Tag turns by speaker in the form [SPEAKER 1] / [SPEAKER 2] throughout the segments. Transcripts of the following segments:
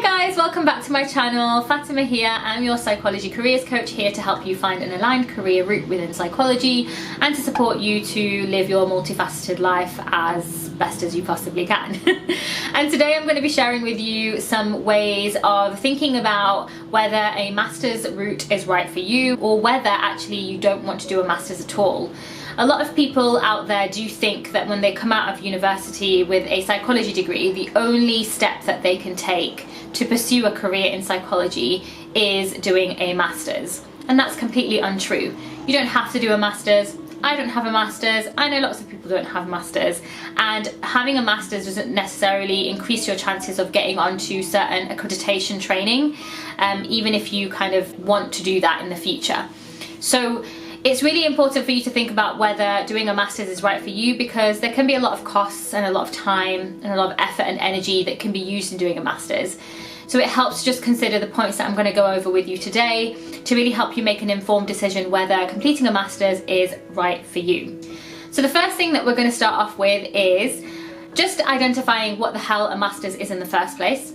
[SPEAKER 1] Hi guys, welcome back to my channel. Fatema here. I'm your psychology careers coach, here to help you find an aligned career route within psychology and to support you to live your multifaceted life as best as you possibly can. And today I'm going to be sharing with you some ways of thinking about whether a master's route is right for you or whether actually you don't want to do a master's at all. A lot of people out there do think that when they come out of university with a psychology degree, the only step that they can take to pursue a career in psychology is doing a master's. And that's completely untrue. You don't have to do a master's. I don't have a master's. I know lots of people don't have masters, and having a master's doesn't necessarily increase your chances of getting onto certain accreditation training, even if you kind of want to do that in the future. So it's really important for you to think about whether doing a master's is right for you, because there can be a lot of costs and a lot of time and a lot of effort and energy that can be used in doing a master's. So it helps to just consider the points that I'm going to go over with you today to really help you make an informed decision whether completing a master's is right for you. So the first thing that we're going to start off with is just identifying what the hell a master's is in the first place.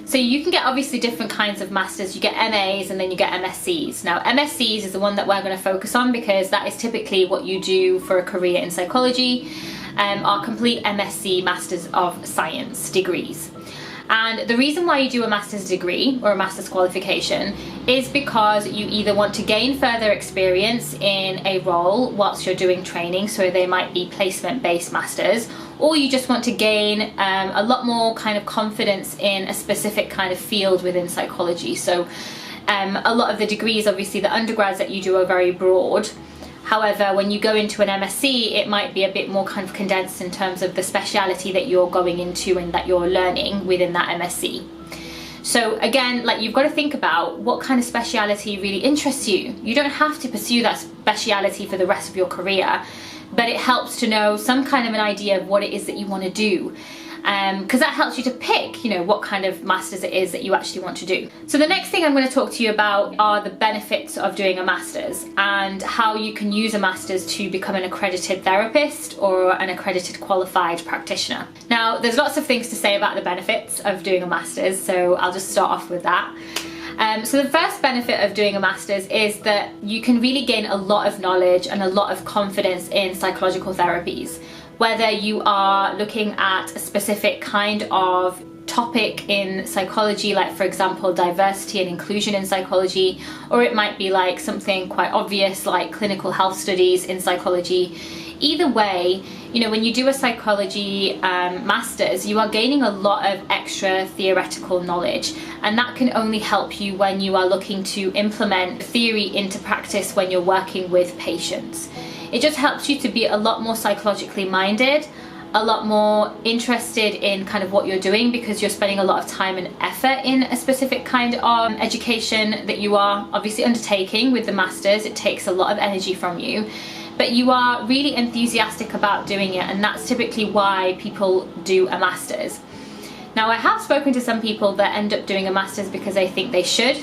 [SPEAKER 1] So you can get obviously different kinds of masters. You get MAs and then you get MScs. Now MScs is the one that we're going to focus on because that is typically what you do for a career in psychology, are complete MSc Masters of Science degrees. And the reason why you do a master's degree or a master's qualification is because you either want to gain further experience in a role whilst you're doing training, so they might be placement-based masters, or you just want to gain a lot more kind of confidence in a specific kind of field within psychology. So a lot of the degrees, obviously the undergrads that you do are very broad. However, when you go into an MSc, it might be a bit more kind of condensed in terms of the speciality that you're going into and that you're learning within that MSc. So again, like, you've got to think about what kind of speciality really interests you. You don't have to pursue that speciality for the rest of your career, but it helps to know some kind of an idea of what it is that you want to do. Because that helps you to pick, what kind of masters it is that you actually want to do. So the next thing I'm going to talk to you about are the benefits of doing a master's and how you can use a master's to become an accredited therapist or an accredited qualified practitioner. Now, there's lots of things to say about the benefits of doing a master's, so I'll just start off with that. So the first benefit of doing a master's is that you can really gain a lot of knowledge and a lot of confidence in psychological therapies. Whether you are looking at a specific kind of topic in psychology, like for example diversity and inclusion in psychology, or it might be like something quite obvious like clinical health studies in psychology. Either way, when you do a psychology master's, you are gaining a lot of extra theoretical knowledge, and that can only help you when you are looking to implement theory into practice when you're working with patients. It just helps you to be a lot more psychologically minded, a lot more interested in kind of what you're doing, because you're spending a lot of time and effort in a specific kind of education that you are obviously undertaking with the masters. It takes a lot of energy from you, but you are really enthusiastic about doing it, and that's typically why people do a master's. Now, I have spoken to some people that end up doing a master's because they think they should,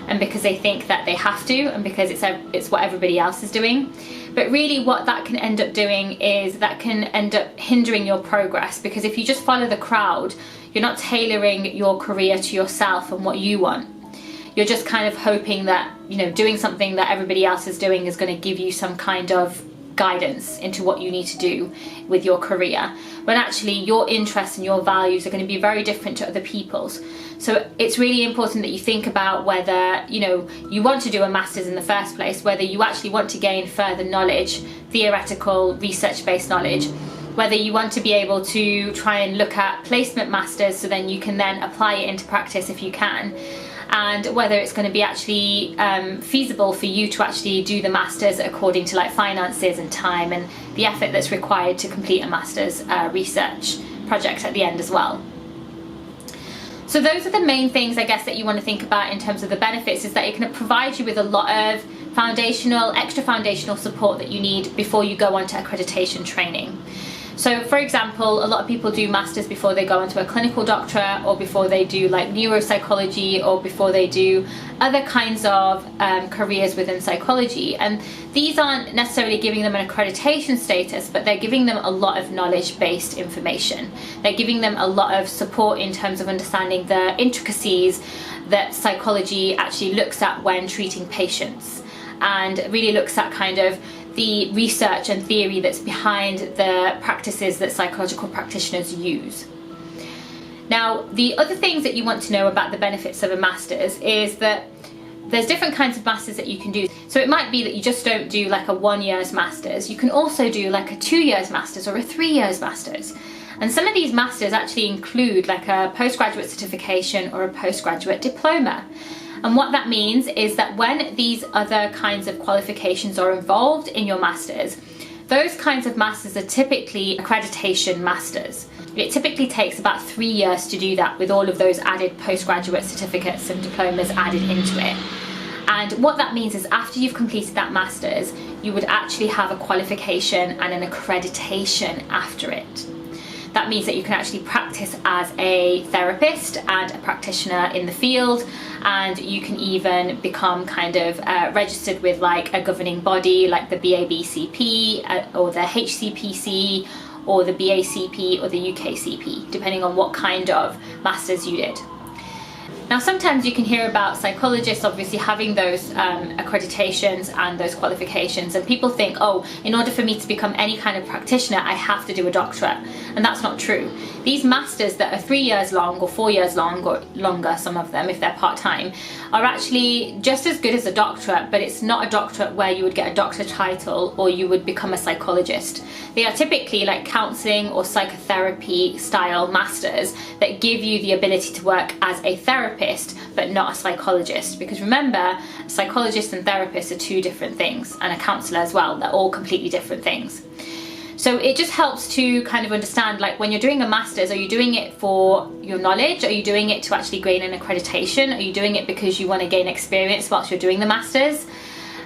[SPEAKER 1] and because they think that they have to, and because it's what everybody else is doing. But really what that can end up doing is that can end up hindering your progress, because if you just follow the crowd, you're not tailoring your career to yourself and what you want. You're just kind of hoping that, doing something that everybody else is doing is going to give you some kind of guidance into what you need to do with your career, when actually your interests and your values are going to be very different to other people's. So it's really important that you think about whether you want to do a master's in the first place, whether you actually want to gain further knowledge, theoretical, research-based knowledge, whether you want to be able to try and look at placement masters so then you can then apply it into practice if you can, and whether it's going to be actually feasible for you to actually do the masters according to like finances and time and the effort that's required to complete a master's research project at the end as well. So those are the main things, I guess, that you want to think about in terms of the benefits, is that it can provide you with a lot of extra foundational support that you need before you go on to accreditation training. So for example, a lot of people do masters before they go into a clinical doctorate, or before they do like neuropsychology, or before they do other kinds of careers within psychology. And these aren't necessarily giving them an accreditation status, but they're giving them a lot of knowledge-based information. They're giving them a lot of support in terms of understanding the intricacies that psychology actually looks at when treating patients, and really looks at kind of the research and theory that's behind the practices that psychological practitioners use. Now, the other things that you want to know about the benefits of a master's is that there's different kinds of masters that you can do. So it might be that you just don't do like a 1 year's master's. You can also do like a 2 years master's or a 3 years master's. And some of these masters actually include like a postgraduate certification or a postgraduate diploma. And what that means is that when these other kinds of qualifications are involved in your masters, those kinds of masters are typically accreditation masters. It typically takes about 3 years to do that, with all of those added postgraduate certificates and diplomas added into it. And what that means is after you've completed that masters, you would actually have a qualification and an accreditation after it. That means that you can actually practice as a therapist and a practitioner in the field, and you can even become kind of registered with like a governing body like the MBABCP or the HCPC or the BACP or the UkCP, depending on what kind of masters you did. Now, sometimes you can hear about psychologists obviously having those accreditations and those qualifications, and people think, oh, in order for me to become any kind of practitioner, I have to do a doctorate. And that's not true. These masters that are 3 years long or 4 years long or longer, some of them if they're part-time, are actually just as good as a doctorate, but it's not a doctorate where you would get a doctor title or you would become a psychologist. They are typically like counseling or psychotherapy style masters that give you the ability to work as a therapist but not a psychologist, because remember, a psychologist and therapist are two different things, and a counsellor as well. They're all completely different things. So it just helps to kind of understand, like, when you're doing a master's, are you doing it for your knowledge? Are you doing it to actually gain an accreditation? Are you doing it because you want to gain experience whilst you're doing the master's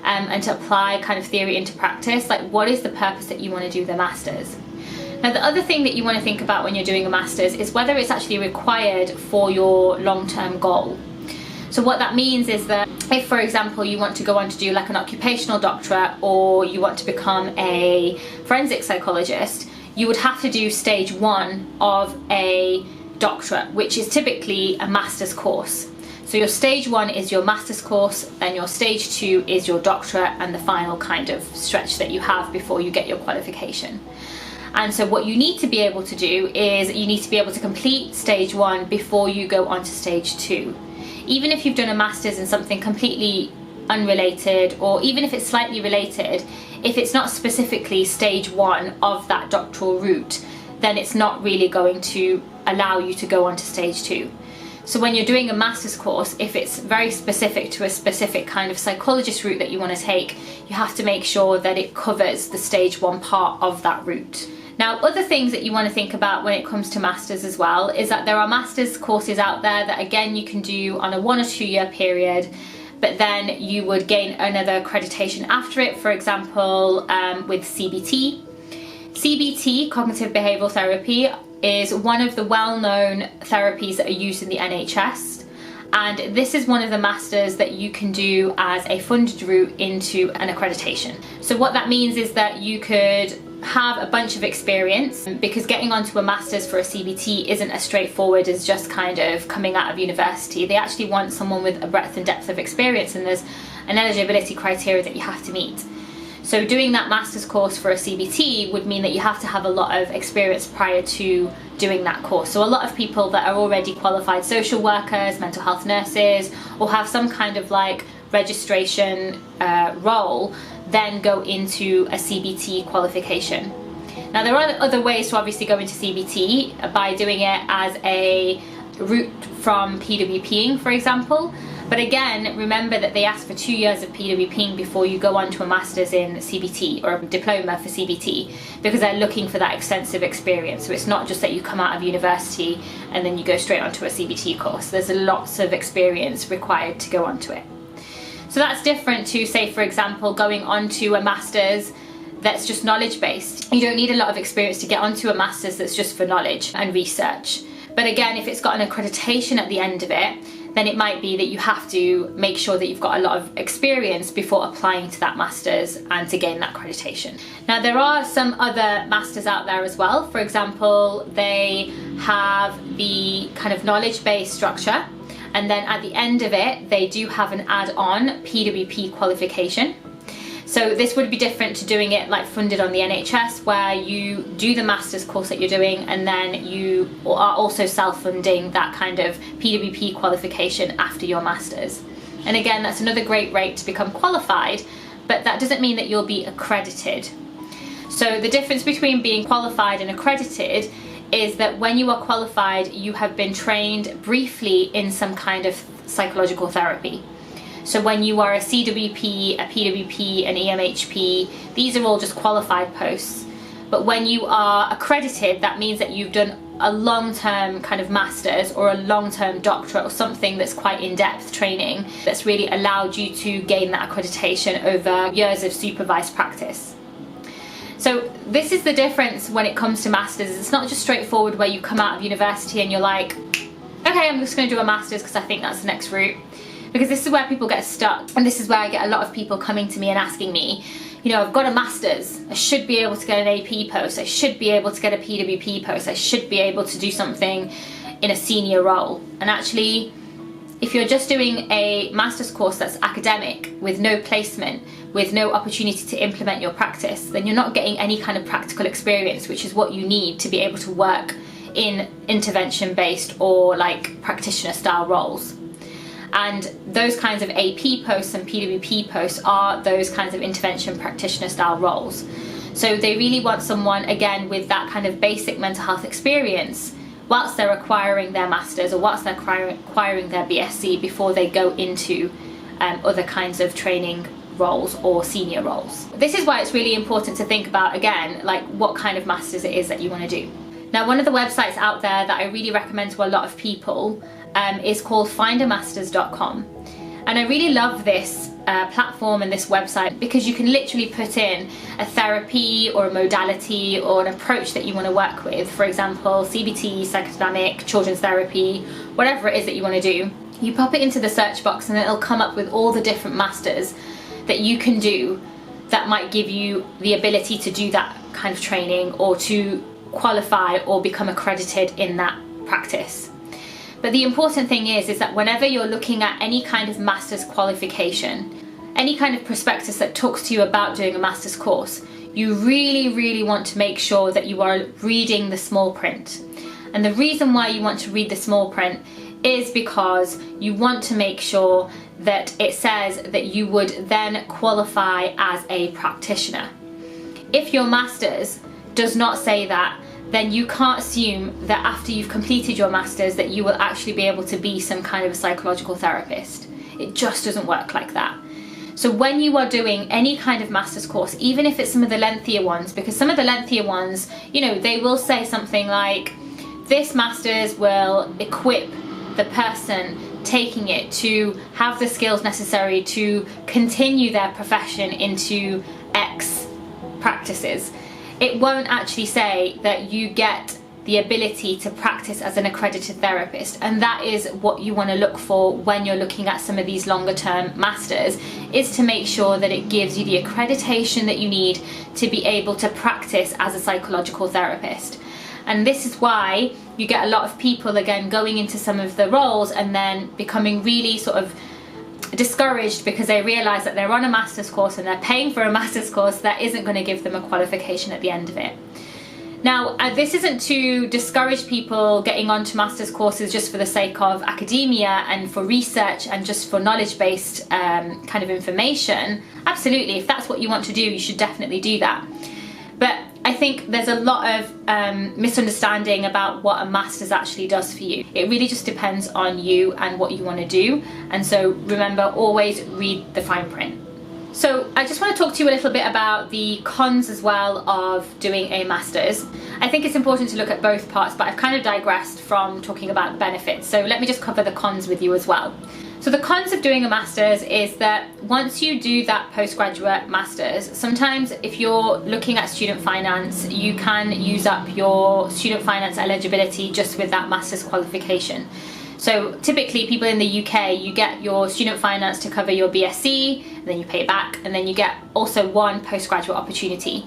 [SPEAKER 1] and to apply kind of theory into practice? Like, what is the purpose that you want to do the master's? Now, the other thing that you want to think about when you're doing a master's is whether it's actually required for your long-term goal. So what that means is that if, for example, you want to go on to do like an occupational doctorate, or you want to become a forensic psychologist, you would have to do stage 1 of a doctorate, which is typically a master's course. So your stage 1 is your master's course, then your stage 2 is your doctorate, and the final kind of stretch that you have before you get your qualification. And so what you need to be able to do is you need to be able to complete stage 1 before you go on to stage 2. Even if you've done a master's in something completely unrelated, or even if it's slightly related, if it's not specifically stage 1 of that doctoral route, then it's not really going to allow you to go on to stage 2. So when you're doing a master's course, if it's very specific to a specific kind of psychologist route that you want to take, you have to make sure that it covers the stage 1 part of that route. Now, other things that you want to think about when it comes to masters as well is that there are masters courses out there that, again, you can do on a 1 or 2 year period, but then you would gain another accreditation after it, for example, with CBT. CBT, cognitive behavioural therapy, is one of the well-known therapies that are used in the NHS. And this is one of the masters that you can do as a funded route into an accreditation. So what that means is that you could have a bunch of experience, because getting onto a master's for a CBT isn't as straightforward as just kind of coming out of university. They actually want someone with a breadth and depth of experience, and there's an eligibility criteria that you have to meet. So doing that master's course for a CBT would mean that you have to have a lot of experience prior to doing that course. So a lot of people that are already qualified social workers, mental health nurses, or have some kind of like registration role, then go into a CBT qualification. Now, there are other ways to obviously go into CBT by doing it as a route from PWPing, for example. But again, remember that they ask for 2 years of PWPing before you go on to a master's in CBT or a diploma for CBT, because they're looking for that extensive experience. So it's not just that you come out of university and then you go straight onto a CBT course. There's lots of experience required to go onto it. So that's different to, say, for example, going on to a master's that's just knowledge based. You don't need a lot of experience to get onto a master's that's just for knowledge and research. But again, if it's got an accreditation at the end of it, then it might be that you have to make sure that you've got a lot of experience before applying to that master's and to gain that accreditation. Now, there are some other masters out there as well. For example, they have the kind of knowledge-based structure, and then at the end of it, they do have an add-on PWP qualification. So this would be different to doing it like funded on the NHS, where you do the master's course that you're doing and then you are also self-funding that kind of PWP qualification after your master's. And again, that's another great rate to become qualified, but that doesn't mean that you'll be accredited. So the difference between being qualified and accredited is that when you are qualified, you have been trained briefly in some kind of psychological therapy. So when you are a CWP, a PWP, an EMHP, these are all just qualified posts. But when you are accredited, that means that you've done a long-term kind of master's or a long-term doctorate or something that's quite in-depth training that's really allowed you to gain that accreditation over years of supervised practice. So this is the difference when it comes to masters. It's not just straightforward where you come out of university and you're like, okay, I'm just going to do a master's because I think that's the next route. Because this is where people get stuck, and this is where I get a lot of people coming to me and asking me, you know, I've got a master's, I should be able to get an AP post, I should be able to get a PWP post, I should be able to do something in a senior role. And actually, if you're just doing a master's course that's academic with no placement, with no opportunity to implement your practice, then you're not getting any kind of practical experience, which is what you need to be able to work in intervention-based or like practitioner-style roles. And those kinds of AP posts and PWP posts are those kinds of intervention practitioner style roles. So they really want someone, again, with that kind of basic mental health experience whilst they're acquiring their masters or whilst they're acquiring their BSc before they go into other kinds of training roles or senior roles. This is why it's really important to think about, again, like what kind of masters it is that you want to do. Now, one of the websites out there that I really recommend to a lot of people is called findamasters.com. And I really love this platform and this website because you can literally put in a therapy or a modality or an approach that you want to work with. For example, CBT, psychodynamic, children's therapy, whatever it is that you want to do. You pop it into the search box and it'll come up with all the different masters that you can do that might give you the ability to do that kind of training or to qualify or become accredited in that practice. But the important thing is that whenever you're looking at any kind of master's qualification, any kind of prospectus that talks to you about doing a master's course, you really want to make sure that you are reading the small print. And the reason why you want to read the small print is because you want to make sure that it says that you would then qualify as a practitioner. If your master's does not say that, then you can't assume that after you've completed your master's that you will actually be able to be some kind of a psychological therapist. It just doesn't work like that. So when you are doing any kind of master's course, even if it's some of the lengthier ones, because some of the lengthier ones, you know, they will say something like, this master's will equip the person taking it to have the skills necessary to continue their profession into X practices. It won't actually say that you get the ability to practice as an accredited therapist, and that is what you want to look for when you're looking at some of these longer term masters, is to make sure that it gives you the accreditation that you need to be able to practice as a psychological therapist. And this is why you get a lot of people, again, going into some of the roles and then becoming really sort of discouraged because they realise that they're on a master's course and they're paying for a master's course that isn't going to give them a qualification at the end of it. Now, this isn't to discourage people getting onto master's courses just for the sake of academia and for research and just for knowledge-based kind of information. Absolutely, if that's what you want to do, you should definitely do that. But I think there's a lot of misunderstanding about what a master's actually does for you. It really just depends on you and what you want to do. And so remember, always read the fine print. So I just want to talk to you a little bit about the cons as well of doing a master's. I think it's important to look at both parts, but I've kind of digressed from talking about the benefits. So let me just cover the cons with you as well. So the cons of doing a master's is that once you do that postgraduate master's, sometimes if you're looking at student finance, you can use up your student finance eligibility just with that master's qualification. So typically people in the UK, you get your student finance to cover your BSc, and then you pay it back, and then you get also one postgraduate opportunity.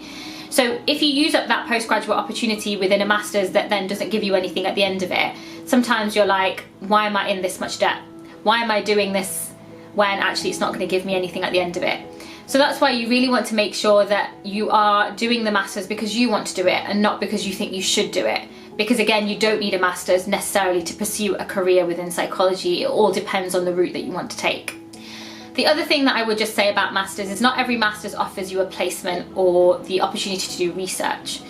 [SPEAKER 1] So if you use up that postgraduate opportunity within a master's that then doesn't give you anything at the end of it, sometimes you're like, why am I in this much debt? Why am I doing this when actually it's not going to give me anything at the end of it? So that's why you really want to make sure that you are doing the master's because you want to do it and not because you think you should do it. Because again, you don't need a master's necessarily to pursue a career within psychology. It all depends on the route that you want to take. The other thing that I would just say about masters is not every master's offers you a placement or the opportunity to do research.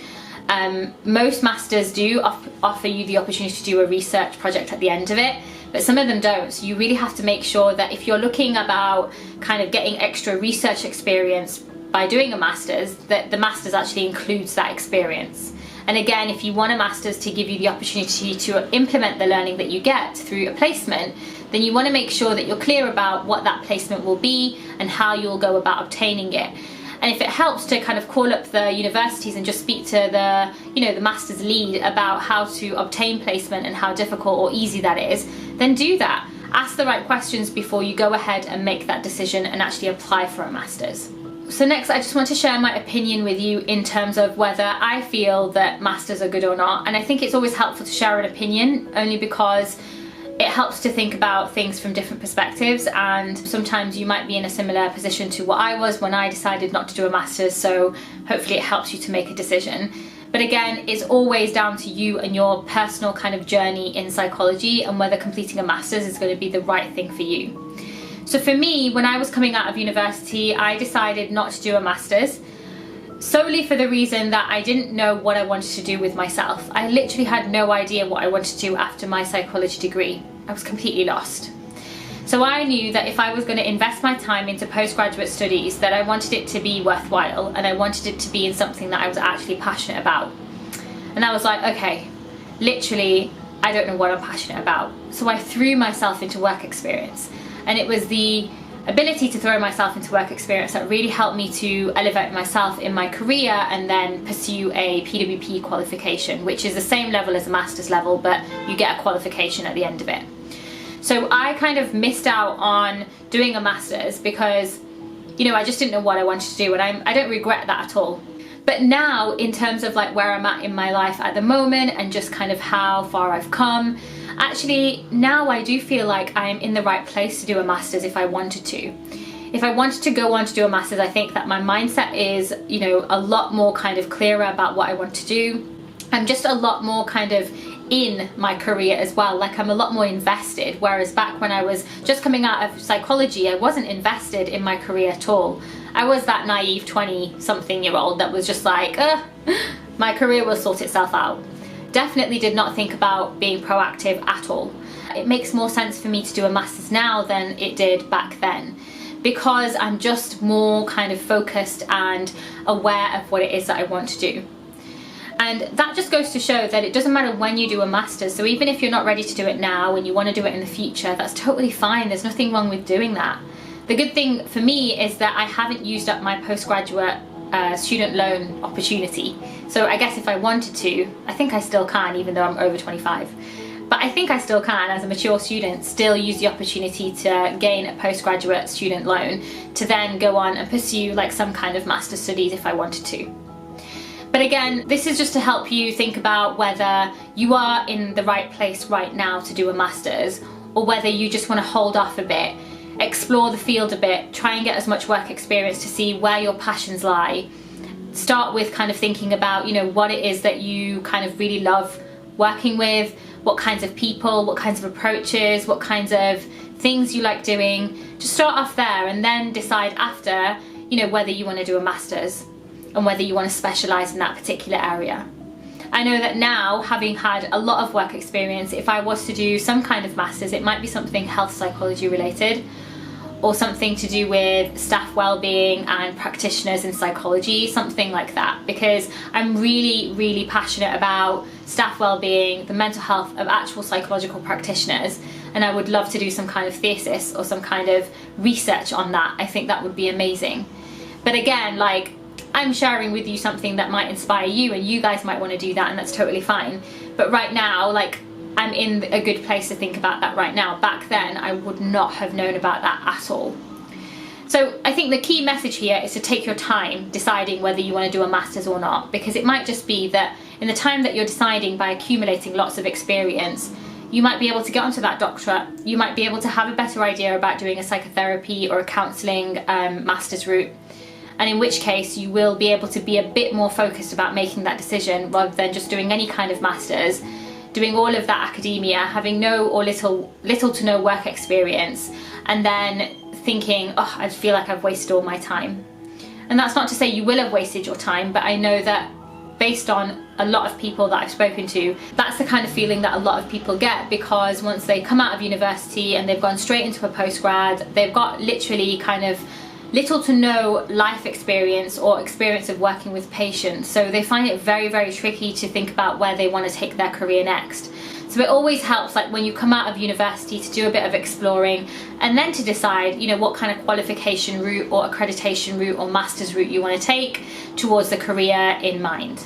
[SPEAKER 1] Most masters do offer you the opportunity to do a research project at the end of it, but some of them don't. So you really have to make sure that if you're looking about kind of getting extra research experience by doing a master's, that the master's actually includes that experience. And again, if you want a master's to give you the opportunity to implement the learning that you get through a placement, then you want to make sure that you're clear about what that placement will be and how you'll go about obtaining it. And if it helps to kind of call up the universities and just speak to the master's lead about how to obtain placement and how difficult or easy that is, then do that. Ask the right questions before you go ahead and make that decision and actually apply for a master's. So next, I just want to share my opinion with you in terms of whether I feel that masters are good or not. And I think it's always helpful to share an opinion, only because it helps to think about things from different perspectives, and sometimes you might be in a similar position to what I was when I decided not to do a master's, so hopefully it helps you to make a decision. But again, it's always down to you and your personal kind of journey in psychology and whether completing a master's is going to be the right thing for you. So for me, when I was coming out of university, I decided not to do a master's solely for the reason that I didn't know what I wanted to do with myself. I literally had no idea what I wanted to do after my psychology degree. I was completely lost. So I knew that if I was going to invest my time into postgraduate studies, that I wanted it to be worthwhile and I wanted it to be in something that I was actually passionate about. And I was like, okay, literally, I don't know what I'm passionate about. So I threw myself into work experience. And it was the ability to throw myself into work experience that really helped me to elevate myself in my career and then pursue a PWP qualification, which is the same level as a master's level, but you get a qualification at the end of it. So I kind of missed out on doing a master's because, I just didn't know what I wanted to do, and I don't regret that at all. But now, in terms of like where I'm at in my life at the moment and just kind of how far I've come, actually now I do feel like I'm in the right place to do a master's if I wanted to. If I wanted to go on to do a master's, I think that my mindset is, a lot more kind of clearer about what I want to do. I'm just a lot more kind of in my career as well, like I'm a lot more invested, whereas back when I was just coming out of psychology, I wasn't invested in my career at all. I was that naive 20-something-year-old that was just like, my career will sort itself out. Definitely did not think about being proactive at all. It makes more sense for me to do a master's now than it did back then, because I'm just more kind of focused and aware of what it is that I want to do. And that just goes to show that it doesn't matter when you do a master's. So even if you're not ready to do it now and you want to do it in the future, that's totally fine. There's nothing wrong with doing that. The good thing for me is that I haven't used up my postgraduate student loan opportunity. So I guess if I wanted to, I think I still can, even though I'm over 25. But I think I still can, as a mature student, still use the opportunity to gain a postgraduate student loan to then go on and pursue like some kind of master's studies if I wanted to. But again, this is just to help you think about whether you are in the right place right now to do a master's, or whether you just want to hold off a bit, explore the field a bit, try and get as much work experience to see where your passions lie. Start with kind of thinking about, what it is that you kind of really love working with, what kinds of people, what kinds of approaches, what kinds of things you like doing. Just start off there and then decide after, whether you want to do a master's and whether you want to specialise in that particular area. I know that now, having had a lot of work experience, if I was to do some kind of master's, it might be something health psychology related, or something to do with staff well-being and practitioners in psychology, something like that, because I'm really, really passionate about staff well-being, the mental health of actual psychological practitioners, and and I would love to do some kind of thesis or some kind of research on that. I think that would be amazing. But again, like, I'm sharing with you something that might inspire you, and you guys might want to do that, and that's totally fine. But right now, like, I'm in a good place to think about that right now. Back then, I would not have known about that at all. So I think the key message here is to take your time deciding whether you want to do a master's or not, because it might just be that in the time that you're deciding, by accumulating lots of experience, you might be able to get onto that doctorate. You might be able to have a better idea about doing a psychotherapy or a counselling master's route. And in which case you will be able to be a bit more focused about making that decision, rather than just doing any kind of master's, doing all of that academia, having no or little to no work experience, and then thinking, oh, I feel like I've wasted all my time. And that's not to say you will have wasted your time, but I know that based on a lot of people that I've spoken to, that's the kind of feeling that a lot of people get, because once they come out of university and they've gone straight into a post-grad, they've got literally kind of little to no life experience or experience of working with patients. So they find it very, very tricky to think about where they want to take their career next. So it always helps, like, when you come out of university, to do a bit of exploring and then to decide, you know, what kind of qualification route or accreditation route or master's route you want to take towards the career in mind.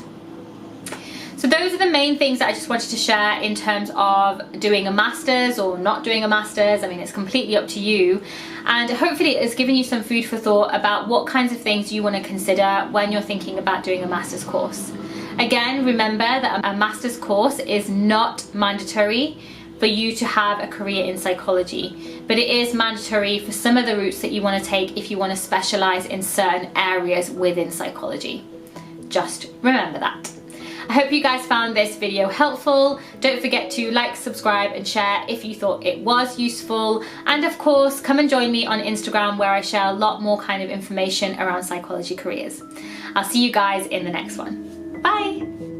[SPEAKER 1] So those are the main things that I just wanted to share in terms of doing a master's or not doing a master's. I mean, it's completely up to you. And hopefully it's given you some food for thought about what kinds of things you want to consider when you're thinking about doing a master's course. Again, remember that a master's course is not mandatory for you to have a career in psychology, but it is mandatory for some of the routes that you want to take if you want to specialize in certain areas within psychology. Just remember that. I hope you guys found this video helpful. Don't forget to like, subscribe and share if you thought it was useful. And of course, come and join me on Instagram, where I share a lot more kind of information around psychology careers. I'll see you guys in the next one. Bye!